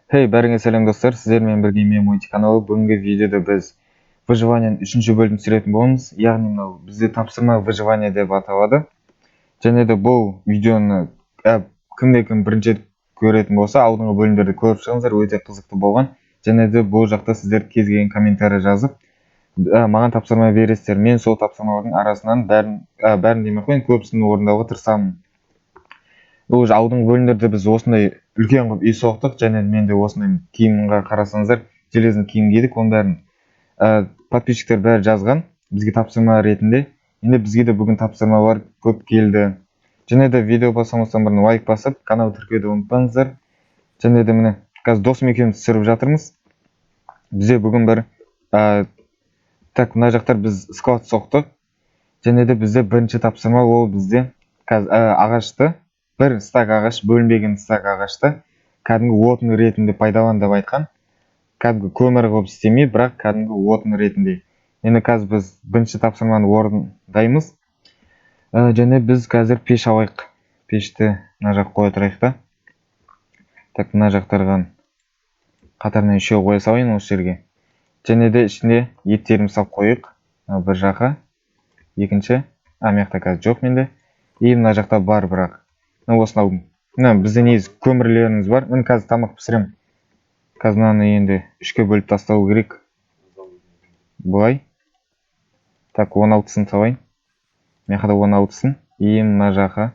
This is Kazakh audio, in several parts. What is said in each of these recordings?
Hey, бәріңе сәлем достар, сіздермен бірге мен Мойти каналы. Бүгінгі видеода біз выживанияның 3-ші бөлімін түсіретін боламыз. Яғни мынау бізде тапсырма выживание деп аталады. Және де бұл видеоны кім бірінші көретін болса, алдыңғы бөлімдерді көріп шығыңыздар, өте қызықты болған. Және де бұл жақта сіздер кез келген комментарий жазып, маған тапсырма бересіздер. Мен сол тапсырмалардың арасынан бәрін демей қояйын, көбісін орындауға тырысамын. Бұл алдыңғы бөлімдерде біз осындай үлкен қылып үй соқтық, және мен де осындай киімға қарасаңыздар, железный киім кидік, оның бәрін подписчиктер бәрі жазған бізге тапсырма ретінде. Енді бізге де бүгін тапсырмалар көп келді. Және де видео басамастан бұрын лайк басып, канал тіркеуді ұмытпаңыздар. Және де міне қазір досым екеуміз түсіріп жатырмыз. Бізде бүгін бір мына жақтар біз склад соқтық. Және де бізде бірінші тапсырма ол бізде ағашты, бір стак ағаш, бөлінбеген стак ағашты кәдімгі отын ретінде пайдалан деп айтқан. Кәдімгі көмір қылып істемей, бірақ кәдімгі отын ретінде. Енді қазір біз бірінші тапсырманы орындаймыз. Және біз қазір пеш алайық. Пешті мына жақ қоя тұрайық та. Так, мына жақтарға қатарынан үшеу қоя салайын осы жерге. Және де ішіне еттерімізді салып қойық. Бір жаққа, екінші, мына қазір жоқ менде. Мына жақта бар бірақ. Осынау. Бізде негізі көмірлеріміз бар. Мен қазір тамақ пісіремін. Қазір мынаны енді 3-ке бөліп тастау керек. Бұлай. Так, 16-сын салайын. Мен қада 16-сын. Мына жаққа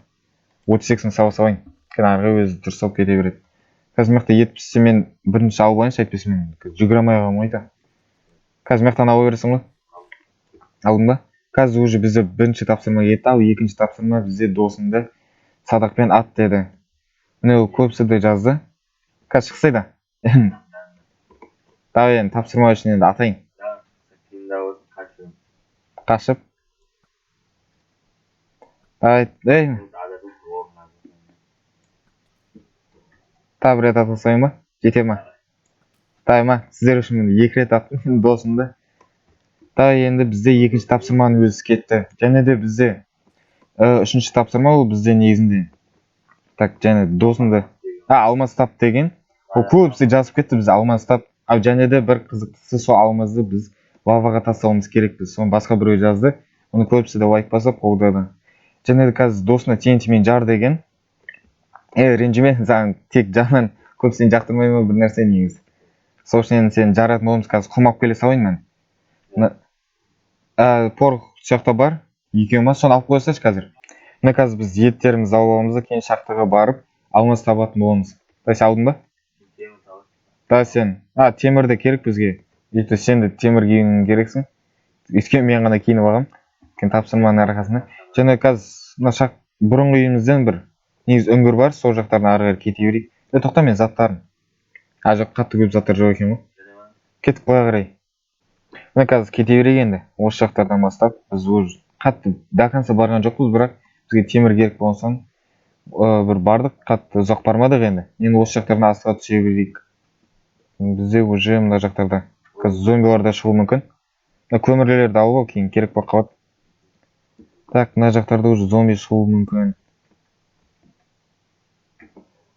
38-сын салайын. Арғы өзі дұрысталып кете береді. Қазір мықты ет піссе мен бірінші алып алайыншы, әйтпесе мен жүгіре алмай қалмайды. Қазір мықтан ала бересің ғой. Алдың ба? Қазір уже бізде бірінші тапсырма кетті, ал екінші тапсырма бізде досымды садақпен ат деді. Міне ол көбісі де жазды. Қазір шықсайда. Давай енді тапсырма үшін енді атайын. Қашып. Давай. Та бір рет атасайын ба? Жете ма? Давай ма? Сіздер үшін мен 2 рет аттым досымды. Давай енді бізде екінші тапсырманың өзі кетті. Және де бізде үшінші тапсырма ол бізде негізінде. Так, және досымды алмаз тап деген. Ол көбісі жазып кетті, біз алмаз тап. Және де бір қызықтысы сол алмазды біз лаваға тастауымыз керекпіз. Соны басқа біреу жазды. Оны көбісі де лайк басып қолдады. Және де қазір досына TNT-мен жар деген. Ренжіме, саған тек жағынан көп сен жақтырмаймын бір нәрсе негізі. Сол үшін енді сен жаратын боламыз, қазір құмап келе салайын мен. Порох жақта бар. Екеуі ма, соны алып қойсайшы қазір. Міне қазір біз еттерімізді алып аламыз, кейін шахтаға барып алмаз табатын боламыз. Сен алдың ба? Да, сен. Темір де керек бізге. Сен де темір киюің керексің. Өйткені мен ғана киініп алғам. Тапсырманың арқасында. Және қазір бұрынғы үйімізден бір негізі үңгір бар, сол жақтарын ары қарай кете берейік. Тоқта мен заттарым. Жоқ, қатты көп заттар жоқ екен ғой. Кеттік былай қарай. Міне қазір кете берейік енді. Осы жақтардан бастап біз уже қатты до конца барған жоқпыз, бірақ бізге темір керек болған соң бір бардық, қатты ұзақ бармадық енді. Енді осы жақтардан астыға түсе берейік. Бізде уже мына жақтарда қазір зомбилар да шығуы мүмкін. Көмірлерді алып ал, кейін керек болып қалады. Так, мына жақтарда уже зомби шығуы мүмкін.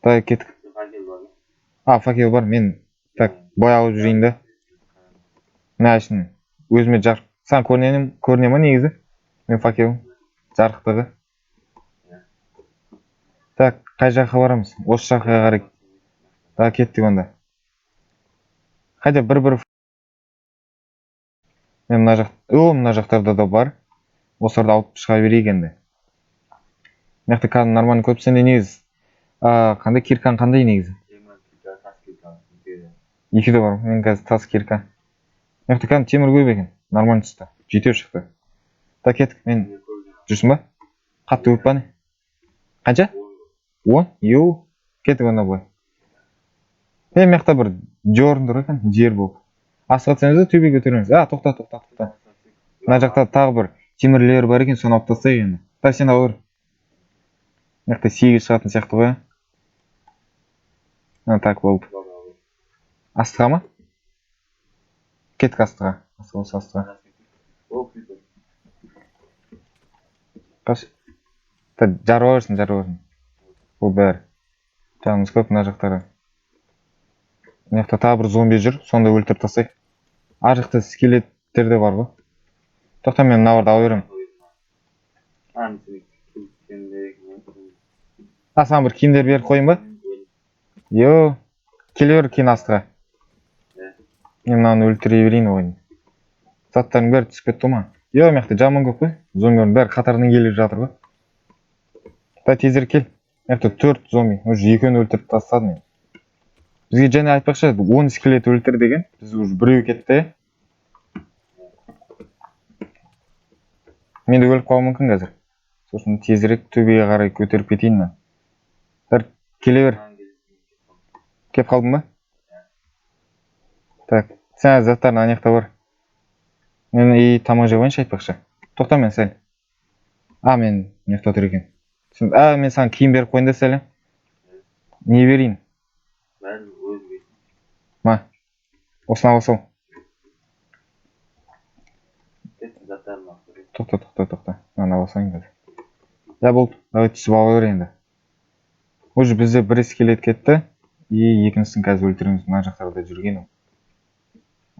Так, кеттік. Факел бар, мен так бой алып жүрейін да. Мына үшін өзіме жарық. Саған көріне ма негізі? Мен факел жарықтығы. Так, қай жаққа барамыз? Осы жаққа қарай. Так, кеттік онда. Қайда бір мен мына жақтарда да бар. Осыларды алып шыға берейік енді. Мықты кәдімгі нормально көп. Сенде негізі қандай киркаң қандай негізі? Екеуде бар. Мен қазір тас кирка. Мықты кәдімгі темір көп екен. Нормально түсті. Жетеу шықты. Так, кеттік. Мен жүрсің ба? Қатты көп па не? Қанша? 10? Йоу. Кеттік онда былай. Мықты бір жорын тұр екен. Жер болып. Асыға түсеміз де төбеге көтереміз. Тоқта. Мына жақта тағы бір темірлер бар екен, соны алып тастайық енді. Сен алып. Мықты 8 шығатын сияқты ғой. Так болды. Астыға ма? Кеттік астыға. Астыға. Қаш. Жарып алырсың. Бұл бәрі. Жанымыз көп мына жақтары. Мына жақта тағы бір зомби жүр, сонда өлтіріп тастайық. Ар жақта скелеттер де бар ғой. Тоқта, мен мына барды ала беремін. Саған бір киімдер беріп қойын ба? Йо, келе бер кейін астыға. Мен мынаны өлтіре берейін ойын. Заттардың бәрі түсіп кетті ма? Йо, мына жақта жаман көп қой. Зомбилердің бәрі қатарынан келіп жатыр ғой. Та тезірек кел. Мына жақта 4 зомби. Уже екеуін өлтіріп тастадым мен. Бізге және айтпақшы 10 скелет өлтір деген. Біз уже біреу кетті. Мен де өліп қалуым мүмкін қазір. Сосын тезірек төбеге қарай көтеріп кетейін мен. Бір келе бер. Кеп қалдың ба? Так, сен заттарын ана жақта бар. Мен тамақ жеп алайыншы айтпақшы. Тоқта, мен сәл. Мен мына жақта отыр екен. Мен саған киім беріп қойын да сәл. Не берейін? Ма? Осыны ала сал. Тоқта. Мынаны ала салайын қазір. Болды. Давай түсіп ала бер енді. Уже бізде бір скелет кетті. Екіншісін қазір өлтіреміз. Мына жақтарда жүрген ол.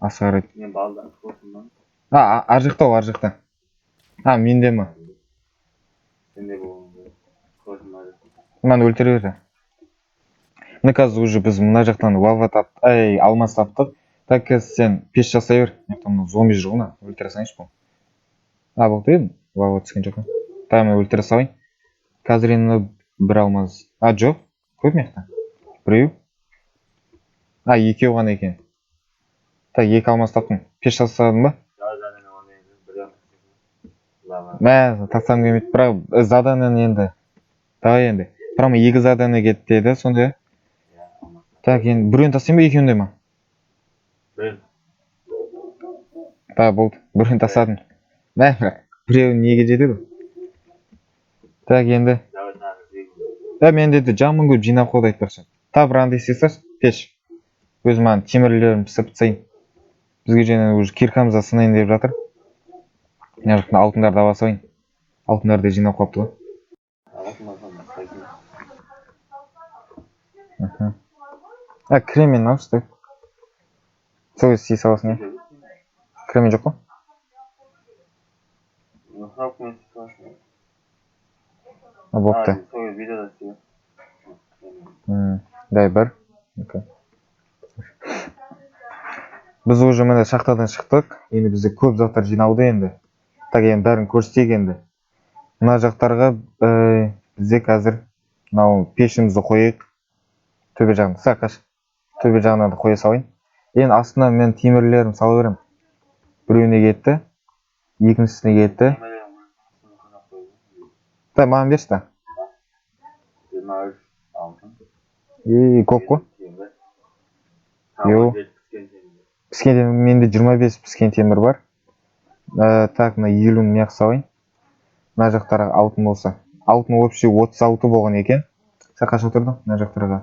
Асығар ет. Мен балдан қосымнан. Ар жақта ол, ар жақта. Менде ма? Сенде болуы. Қосымнан. Мынаны өлтіре берді. Мына қазір уже біз мына жақтан лава таптық, алмас таптық. Так, сен пеш жасай бер. Мына зомби жүр ғой, өлтіре салайыншы бұл. Болды еді, лава түскен жоқ. Мен өлтіре салайын. Қазір енді бір алмаз. Жоқ, көп мына жақта. Біреу. Екеу ғана екен. Так, 2 алмаз таптым. Пеш жасадың ба? Тастағым келмейді, бірақ заданияны енді. Давай енді. Бірақ 2 задания кетті деді, сонда. Так, енді біреуін тастайын ба, екеуінде ма? Болды, біреуін тастадым. Біреуін неге жетеді? Так, енді. Мен деді жаман көп жинап қойды айтпақшы. Бір андай істесаш, пеш. Өзім ана темірлерін пісіп тастайын. Бізге және уже киркамызда сынайын деп жатыр. Мына жақтан алтындарды ала салайын. Алтындарды жинап қойыпты ғой. Креммен алшы. Сол кезде істей саласың иә. Креммен жоқ қой? Бопты. Дай бір. Біз уже міне шахтадан шықтық. Енді бізде көп заттар жиналды енді. Так, енді бәрін көрсетейік енді. Мына жақтарға бізде қазір пешімізді қойайық. Төбе жағын сақаш. Төбе жағына да қоя салайын. Енді астына мен темірлерін сала берем. Біреуіне кетті. Екіншісіне кетті. Маған берші та. Көп қой. Піскен темір, менде 25 піскен темір бар. Так, мына 50-ні мияқ салайын. Мына жақтарға алтын болса. Алтын вообще 36 болған екен. Сақаш отырдың, мына жақтарға.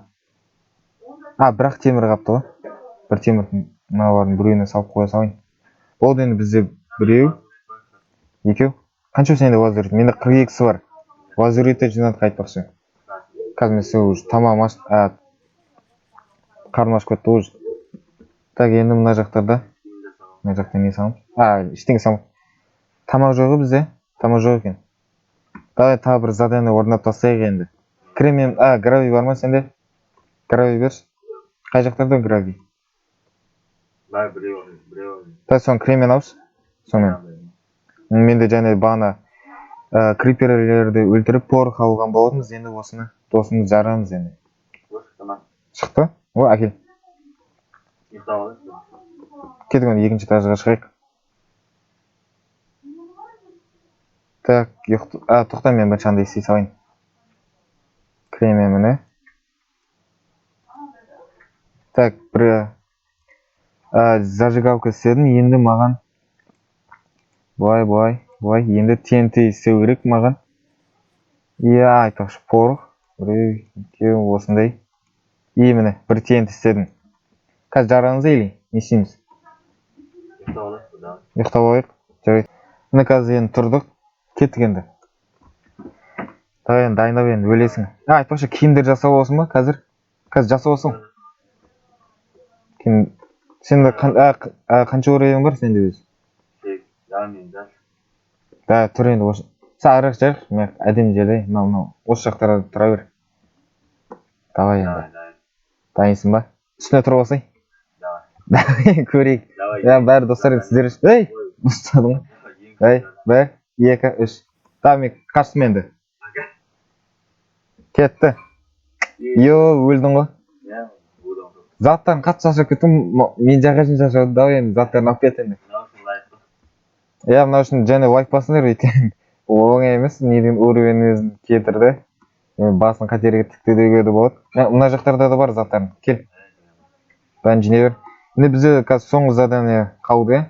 Бірақ темір қапты ғой. Бір темір мыналардың біреуіне салып қоя салайын. Болды, енді бізде біреу. Екеу. Қанша сенде лазурит? Менде 42-сі бар. Лазуритті жинадық айтпақшы. Қазір мен сен уже тамам ашып, қарным ашып кетті уже. Так, енді мына жақтарда. Мына жақта не саламыз? Ештеңе саламыз. Тамақ жоғы бізде? Тамақ жоқ екен. Давай тағы бір задание орындап тастайық енді. Креммен, гравий бар ма сенде? Гравий берші. Қай жақтарда гравий? Біреу. Так, соны креммен алшы. Сонымен. Менде және бағана криперлерді өлтіріп порох алған болатынбыз. Енді осыны досымыз жарамыз енді. Шықты? Әкел. Кетіп енді екінші этажға шығайық. Так, тоқта, мен бір шандай істей салайын. Креммен міне. Так, бір зажигалка істедім. Енді маған былай. Енді TNT істеу керек маған. Айтпақшы порох. Біреу, екеу, осындай. Міне, бір TNT істедім. Қазір жараңыз елей, не істейміз? Ұйықтап алайық. Жарайды. Міне қазір енді тұрдық. Кеттік енді. Енді дайындап енді өлесің. Айтпақшы киімдер жасап олсын ба қазір? Қазір жасап олсын. Сенде қанша орайың бар сенде өзі? Тек яғни жас. Да, тұр енді осы. Сен арық жақ, мен әдемі жерде, мынау осы жақтарда тұра бер. Давай енді. Дайынсың ба? Үстіне тұрып алсай. Давай, көрейік. Я бәрі достар енді сіздер үшін. Ей, ұстадың ғой. Ей, бір, екі, үш. Давай, мен қаштым енді. Кетті. Йо, өлдің ғой. Я буду. Заттарын қатты шашып кеттім, мен жағашын шашады. Давай енді заттарын алып кет енді. Я мынау үшін және лайк басыңдар, өйткені оңай емес, неден уровень өзін кетірді. Басын қатерге тікті деуге де болады. Мына жақтарда да бар заттарың. Кел. Бәрін жинай бер. Енді бізде қазір соңғы задание қалды.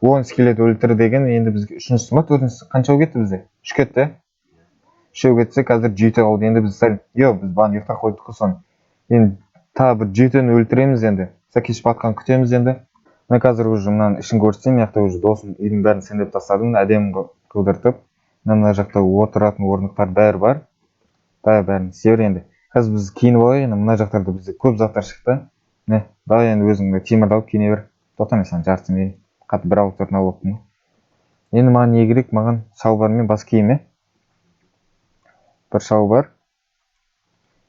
10 скелет өлтір деген, енді бізге үшіншісі ма, төртіншісі қанша кетті бізде? 3 кетті. 3 кетсе, қазір 7 қалды. Енді біз сәл, біз бағана ұйықтап қойдық қой соны. Енді тағы бір 7-ні өлтіреміз енді. Сәкеш батқан күтеміз енді. Мен қазір уже мынаны ішін көрсетейін, яқта уже досым үйдің бәрін сендеп тастадым, әдемі қылдыртып. Мына жақта отыратын орындықтар бәрі бар. Бәрін север енді. Қазір біз киініп алайық, мына жақтарда бізде көп заттар шықты. Не, давай енді өзіңді темірді алып киіне бер. Тоқта, мен саған жартысын берейін. Қатты бір ауыз төртін алып оқтым. Енді маған не керек? Маған шалбар мен бас киім. Бір шалбар.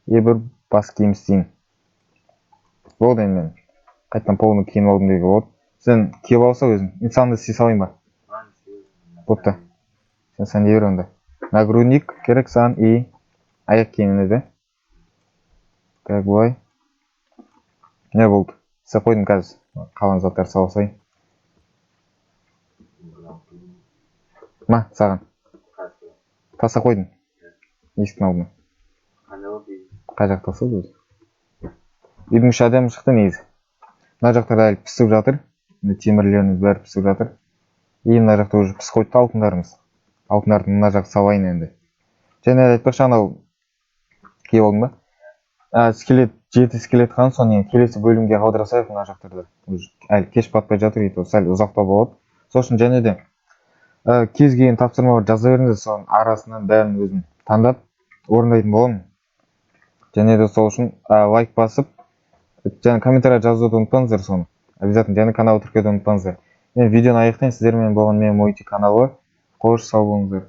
Бір бас киім істеймін. Болды енді мен. Қайттан полны киініп алдым деуге болады. Сен киіп алса өзің. Мен саған да істей салайын ба? Бопты. Сен не бер онда? Нагрудник керек саған и аяқ киіміне де. Так, бұлай. Не болды? Сен қойдым қазір. Қалған заттар сала салайын. Ма, саған. Таса қойдым. Есіктің алдына. Қай жақта тасады өзі? Үйдің іші әдемі шықты негізі. Мына жақтарда әлі пісіп жатыр. Темірлеріміз бәрі пісіп жатыр. И мына жақта уже пісіп қойды алтындарымыз. Алтындарды мына жаққа салайын енді. Және айтпақшы анау киіп алдың ба? Скелет, 7 скелет қалған, соны келесі бөлімге қалдыра салайық мына жақтарда. Әлі кеш батпай жатыр, сәл ұзақтау болады. Сосын және де кез келген тапсырма жаза беріңіздер, соның арасынан бәрін өзім таңдап орындайтын боламын. Және де сол үшін лайк басып, және комментария жазуды ұмытпаңыздар соны. Обязательно және каналға тіркеуді ұмытпаңыздар. Мен видеоны аяқтайын, сіздермен болған менің Мойти каналы. Қош сау болыңыздар.